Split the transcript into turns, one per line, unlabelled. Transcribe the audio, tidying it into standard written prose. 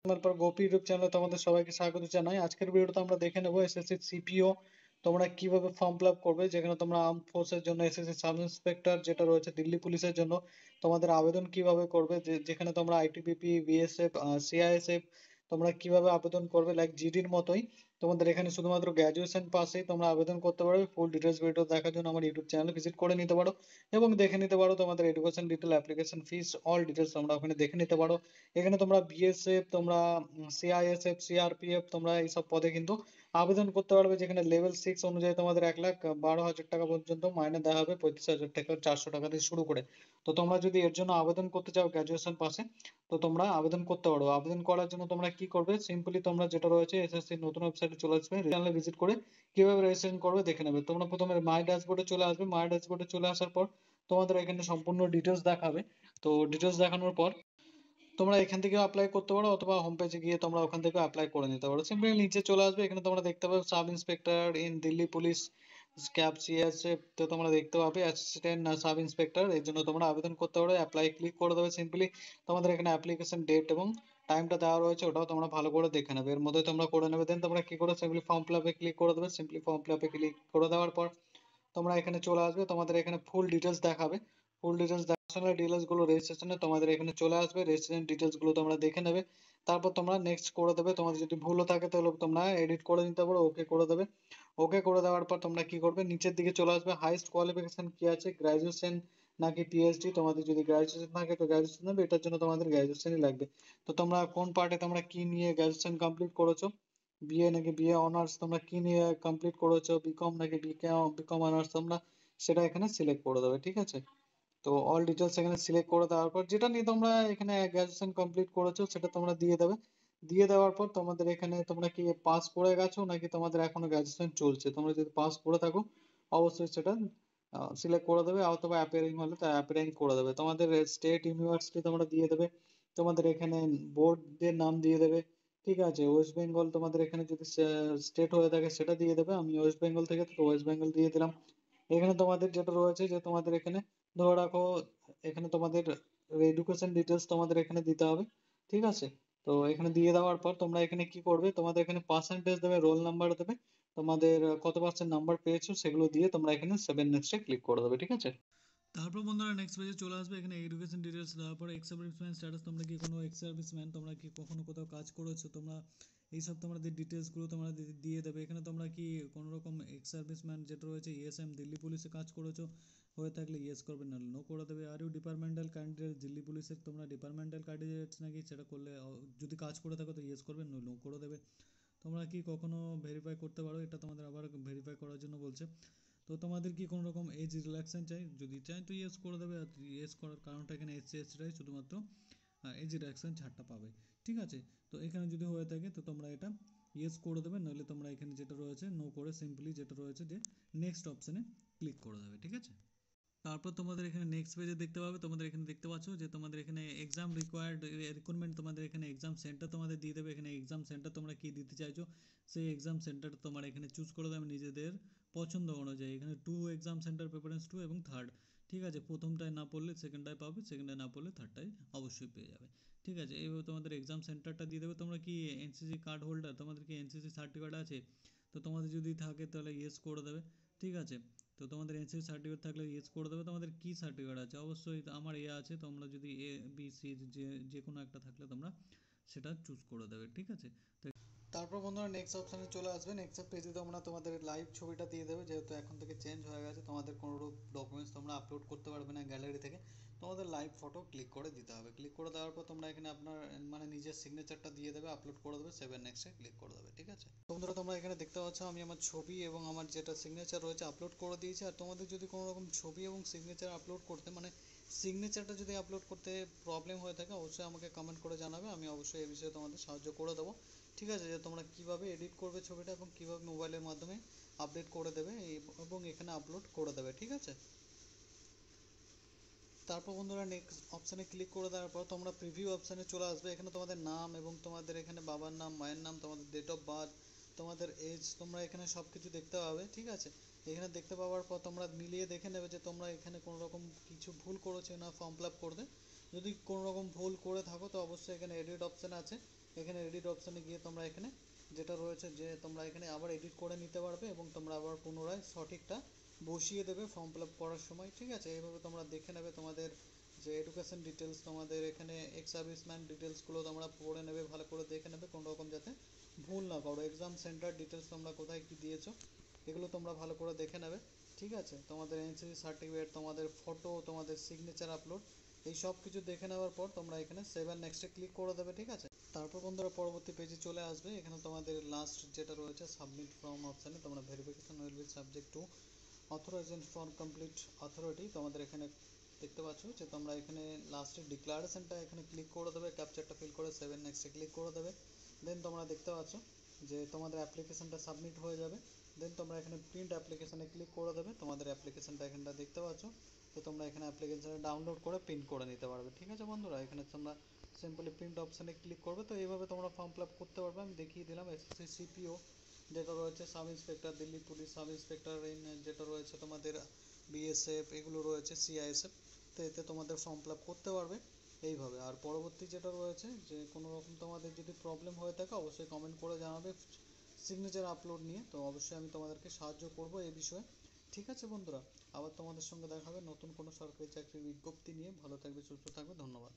আমার পর গোপি ইউটিউব চ্যানেলে তোমাদের সবাইকে স্বাগত জানাই। আজকের ভিডিওতে আমরা দেখে নেব এসএসসি সিপিও তোমরা কিভাবে ফর্ম ফিল আপ করবে, যেখানে তোমরা আর্ম ফোর্সের জন্য এসএসসি সাব ইন্সপেক্টর যেটা রয়েছে, দিল্লি পুলিশের জন্য তোমাদের আবেদন কিভাবে করবে, যেখানে তোমরা আইটিবিপি, বিএসএফ, সিআইএসএফ তোমরা কিভাবে আবেদন করবে, লাইক জিডির মতোই তোমাদের এখানে শুধুমাত্র গ্র্যাজুয়েশন পাসেই তোমরা আবেদন করতে পারবে। ফুল ডিটেলস ভিডিও দেখার জন্য আমার ইউটিউব চ্যানেল ভিজিট করে নিতে পারো এবং দেখে নিতে পারো তোমাদের education detail, application fees, all details তোমরা ওখানে দেখে নিতে পারো। এখানে তোমরা বিএসএফ, তোমরা সিআইএসএফ, সিআরপিএফ তোমরা এইসব পদে কিন্তু আবেদন করতে পারবে, যেখানে লেভেল 6 অনুযায়ী তোমাদের 1,12,000 টাকা পর্যন্ত মাইনে দেওয়া হবে, 35,000 টাকা 400 টাকা দিয়ে শুরু করে। তো তোমরা যদি এর জন্য আবেদন করতে চাও গ্র্যাজুয়েশন পাশে, তো তোমরা আবেদন করতে পারো। আবেদন করার জন্য তোমরা কি করবে, সিম্পলি তোমরা যেটা রয়েছে এসএসসি নতুন ওয়েবসাইটে চলে আসবে, চ্যানেলে ভিজিট করে কিভাবে রেজিস্ট্রেশন করবে দেখে নেবে। তোমরা প্রথমে মাই ড্যাশবোর্ডে চলে আসবে। মাই ড্যাশবোর্ডে চলে আসার পর তোমাদের এখানে সম্পূর্ণ ডিটেলস দেখাবে। তো ডিটেলস দেখানোর পর তোমরা এখান থেকে অ্যাপ্লাই করতে পারো, অথবা হোম পেজে গিয়ে তোমরা ওখান থেকে অ্যাপ্লাই করে নিতে পারো। সিম্পলি নিচে চলে আসবে, এখানে তোমরা দেখতে পাবে sub inspector in Delhi police cab CSF, তো তোমরা দেখতে পাবে অ্যাসিস্ট্যান্ট সাব ইন্সপেক্টর, এর জন্য তোমরা আবেদন করতে পারো। অ্যাপ্লাই ক্লিক করে দেবে সিম্পলি। তোমাদের এখানে অ্যাপ্লিকেশন ডেট এবং টাইমটা দেওয়া রয়েছে, ওটাও তোমরা ভালো করে দেখে নেবে, এর মধ্যে তোমরা করে নেবে। দেন তোমরা কি করে সিম্পলি ফর্ম ফিল আপে ক্লিক করে দেবে। সিম্পলি ফর্ম ফিল আপে ক্লিক করে দেওয়ার পর তোমরা এখানে চলে আসবে, তোমাদের এখানে ফুল ডিটেলস দেখাবে। ফুল ডিটেলস দেখার ডিটেলস গুলো রেজিস্ট্রেশনে তোমাদের এখানে চলে আসবে, রেজিস্ট্রেশন ডিটেলস গুলো তোমরা দেখে নেবে। তারপর তোমরা নেক্সট করে দেবে। তোমাদের যদি ভুলও থাকে তাহলে তোমরা এডিট করে নিতে পারো, ওকে করে দেবে। ওকে করে দেওয়ার পর তোমরা কি করবে, নিচের দিকে চলে আসবে, হাইস্ট কোয়ালিফিকেশন কি আছে, গ্রাজুয়েশন নাকি পিএইচডি। তোমাদের যদি গ্রাজুয়েশন থাকে তো গ্রাজুয়েশন হবে, এটার জন্য তোমাদের গ্রাজুয়েশনই লাগবে। তো তোমরা কোন পার্টে তোমরা কি নিয়ে গ্রাজুয়েশন কমপ্লিট করেছো, বিএ নাকি বিএ অনার্স, তোমরা কি নিয়ে কমপ্লিট করেছো, বিকম নাকি বিকম অনার্স, তোমরা সেটা এখানে সিলেক্ট করে দেবে, ঠিক আছে। তো অল ডিটেলস এখানে সিলেক্ট করে দেওয়ার পর যেটা নিয়ে তোমরা এখানে গ্রাজুয়েশন কমপ্লিট করেছো সেটা তোমরা দিয়ে দেবে। দিয়ে দেওয়ার পর তোমাদের এখানে তোমরা কি পাস করে গেছো নাকি তোমাদের এখনো গ্রাজুয়েশন চলছে, তোমরা যদি পাস করে থাকো অবশ্যই সেটা সিলেক্ট করে দেবে, অথবা অ্যাপিয়ারিং হলে তা অ্যাপিয়ারিং করে দেবে। তোমাদের স্টেট ইউনিভার্সিটি তোমরা দিয়ে দেবে, তোমাদের এখানে বোর্ডের নাম দিয়ে দেবে, ঠিক আছে। ওয়েস্ট বেঙ্গল তোমাদের এখানে যদি স্টেট হয়ে থাকে সেটা দিয়ে দেবে। আমি ওয়েস্ট বেঙ্গল থেকে, তো ওয়েস্ট বেঙ্গল দিয়ে দিলাম। এখানে তোমাদের যেটা রয়েছে যে তোমাদের এখানে ধরে রাখো, এখানে তোমাদের এডুকেশন ডিটেলস তোমাদের এখানে দিতে হবে, ঠিক আছে। তো এখানে দিয়ে দেওয়ার পর তোমরা এখানে কি করবে, তোমাদের এখানে পার্সেন্টেজ দেবে, রোল নাম্বার দেবে, তোমাদের কত পার্সেন্ট নাম্বার পেয়েছো সেগুলো দিয়ে তোমরা এখানে সেভেন নেক্সটে ক্লিক করে দেবে, ঠিক আছে। তারপর বন্ধুরা নেক্সট পেজে চলে আসবে, এখানে এডুকেশন ডিটেলস দেওয়ার পর এক্স সার্ভিসম্যান স্ট্যাটাস, তোমরা কি কোনো এক্স সার্ভিসম্যান, তোমরা কি কখনো কোথাও কাজ করেছো, তোমরা এইসব তোমাদের ডিটেলসগুলো তোমরা দিয়ে দেবে। এখানে তোমরা কি কোনো রকম এক্স সার্ভিসম্যান যেটা রয়েছে ইএসএম দিল্লি পুলিশে কাজ করেছো হয়ে থাকলে ইয়েস করবে, না নো করে দেবে। Are you departmental candidate Delhi পুলিশের, তোমরা ডিপার্টমেন্টাল ক্যান্ডিডেটস নাকি সেটা করলে যদি কাজ করে থাকো তো ইয়েস করবে, নো করে দেবে। তোমরা কি কখনো ভেরিফাই করতে পারো, এটা তোমাদের আবার ভেরিফাই করার জন্য বলছে। তো তোমাদের কি কোনো রকম এজ রিল্যাক্সেশন চাই, যদি চাই তো ইয়েস করে দেবে। আর ইয়েস করার কারণটা এখানে এসসি এসটিরাই শুধুমাত্র এজ রিল্যাক্সেশন ছাড়টা পাবে, ঠিক আছে। তো এখানে যদি হয়ে থাকে তো তোমরা এটা ইয়েস করে দেবে, নইলে তোমরা এখানে যেটা রয়েছে নো করে সিম্পলি যেটা রয়েছে যে নেক্সট অপশানে ক্লিক করে দেবে, ঠিক আছে। তারপর তোমাদের এখানে নেক্সট পেজে দেখতে পাবে, তোমাদের এখানে দেখতে পাচ্ছ যে তোমাদের এখানে এক্সাম রিকোয়ারমেন্ট, তোমাদের এখানে এক্সাম সেন্টার তোমাদের দিয়ে দেবে। এখানে এক্সাম সেন্টার তোমরা কি দিতে চাইছো সেই এক্সাম সেন্টার তোমরা এখানে চুজ করে দেবে নিজেদের পছন্দ অনুযায়ী। এখানে two exam centre, preference two এবং থার্ড, ঠিক আছে। প্রথমটায় না পড়লে সেকেন্ডটায় পাবে, সেকেন্ডটায় না পড়লে থার্ডটায় অবশ্যই পেয়ে যাবে, ঠিক আছে। এইভাবে তোমাদের এক্সাম সেন্টারটা দিয়ে দেবে। তোমরা কি এনসিসি কার্ড হোল্ডার, তোমাদের কি এনসিসি সার্টিফিকেট আছে, তো তোমাদের যদি থাকে তাহলে ইয়েস করে দেবে, ঠিক আছে। তো তোমাদের এনসিসি সার্টিফিকেট থাকলে ইয়েস করে দেবে। তোমাদের কি সার্টিফিকেট আছে, অবশ্যই আমার এ আছে, তোমরা যদি এ বি সি যে কোনো একটা থাকলে তোমরা সেটা চুজ করে দেবে, ঠিক আছে। তো তারপর বন্ধুরা নেক্সট অপশানে চলে আসবে। নেক্সট পেজে তোমরা তোমাদের লাইভ ছবিটা দিয়ে দেবে, যেহেতু এখন থেকে চেঞ্জ হয়ে গেছে, তোমাদের কোনো ডকুমেন্টস তোমরা আপলোড করতে পারবে না গ্যালারি থেকে, তোমাদের লাইভ ফটো ক্লিক করে দিতে হবে। ক্লিক করে দেওয়ার পর তোমরা এখানে আপনার মানে নিজের সিগনেচারটা দিয়ে দেবে, আপলোড করে দেবে, সেভেন নেক্সটে ক্লিক করে দেবে, ঠিক আছে। বন্ধুরা তোমরা এখানে দেখতে পাচ্ছ আমি আমার ছবি এবং আমার যেটা সিগনেচার রয়েছে আপলোড করে দিয়েছি। আর তোমাদের যদি কোনো রকম ছবি এবং সিগনেচার আপলোড করতে মানে সিগনেচারটা যদি আপলোড করতে প্রবলেম হয়ে থাকে অবশ্যই আমাকে কমেন্ট করে জানাবে, আমি অবশ্যই এই বিষয়ে তোমাদের সাহায্য করে দেবো, ঠিক আছে। যে তোমরা কিভাবে এডিট করবে ছবিটা এবং কিভাবে মোবাইলের মাধ্যমে আপডেট করে দেবে এবং এখানে আপলোড করে দেবে, ঠিক আছে। তারপর বন্ধুরা নেক্সট অপশানে ক্লিক করে দেওয়ার পর তোমরা প্রিভিউ অপশানে চলে আসবে। এখানে তোমাদের নাম এবং তোমাদের এখানে বাবার নাম, মায়ের নাম, তোমাদের ডেট অফ বার্থ, তোমাদের এজ, তোমরা এখানে সব কিছু দেখতে পাবে, ঠিক আছে। এখানে দেখতে পাওয়ার পর তোমরা মিলিয়ে দেখে নেবে যে তোমরা এখানে কোনো রকম কিছু ভুল করেছো না ফর্ম ফিল আপ করতে। যদি কোনো রকম ভুল করে থাকো তো অবশ্যই এখানে এডিট অপশান আছে, এখানে এডিট অপশানে গিয়ে তোমরা এখানে যেটা রয়েছে যে তোমরা এখানে আবার এডিট করে নিতে পারবে এবং তোমরা আবার পুনরায় সঠিকটা বসিয়ে দেবে ফর্ম ফিল আপ করার সময়, ঠিক আছে। এইভাবে তোমরা দেখে নেবে তোমাদের যে এডুকেশন ডিটেলস, তোমাদের এখানে এক্স সার্ভিসম্যান ডিটেলসগুলো তোমরা পড়ে নেবে, ভালো করে দেখে নেবে কোনো রকম যাতে ভুল না করো। এক্সাম সেন্টার ডিটেলস তোমরা কোথায় কী দিয়েছো এগুলো তোমরা ভালো করে দেখে নেবে, ঠিক আছে। তোমাদের এনসিসি সার্টিফিকেট, তোমাদের ফটো, তোমাদের সিগনেচার আপলোড, এই সব কিছু দেখে নেওয়ার পর তোমরা এখানে সেভ অ্যান্ড নেক্সটে ক্লিক করে দেবে, ঠিক আছে। তারপর বন্ধুরা পরবর্তী পেজে চলে আসবে। এখানে তোমাদের লাস্ট যেটা রয়েছে সাবমিট ফর্ম অপশানে তোমরা verification will be subject to authorisation for complete authority, তোমাদের এখানে দেখতে পাচ্ছ যে তোমরা এখানে লাস্টে ডিক্লারেশনটা এখানে ক্লিক করে দেবে, ক্যাপচারটা ফিল করে সেভ অ্যান্ড নেক্সটে ক্লিক করে দেবে। দেন তোমরা দেখতে পাচ্ছ যে তোমাদের অ্যাপ্লিকেশনটা সাবমিট হয়ে যাবে। দেন তোমরা এখানে প্রিন্ট অ্যাপ্লিকেশানে ক্লিক করে দেবে, তোমাদের অ্যাপ্লিকেশনটা এখানটা দেখতে পাচ্ছ। তো তোমরা এখানে অ্যাপ্লিকেশানটা ডাউনলোড করে প্রিন্ট করে নিতে পারবে, ঠিক আছে বন্ধুরা। এখানে তোমরা সিম্পলি প্রিন্ট অপশানে ক্লিক করবে। তো এইভাবে তোমরা ফর্ম ফিল আপ করতে পারবে। আমি দেখিয়ে দিলাম এসএসসি সিপিও যেটা রয়েছে, sub inspector Delhi police, sub inspector যেটা রয়েছে তোমাদের বিএসএফ, এগুলো রয়েছে সিআইএসএফ। তো এতে তোমাদের ফর্ম ফিল আপ করতে পারবে এইভাবে। আর পরবর্তী যেটা রয়েছে যে কোনো রকম তোমাদের যদি প্রবলেম হয়ে থাকে অবশ্যই কমেন্ট করে জানাবে সিগনেচার আপলোড নিয়ে, তো অবশ্যই আমি তোমাদেরকে সাহায্য করব এই বিষয়ে, ঠিক আছে বন্ধুরা। আবার তোমাদের সঙ্গে দেখা হবে নতুন কোনো সরকারি চাকরির বিজ্ঞপ্তি নিয়ে। ভালো থাকবে, সুস্থ থাকবে, ধন্যবাদ।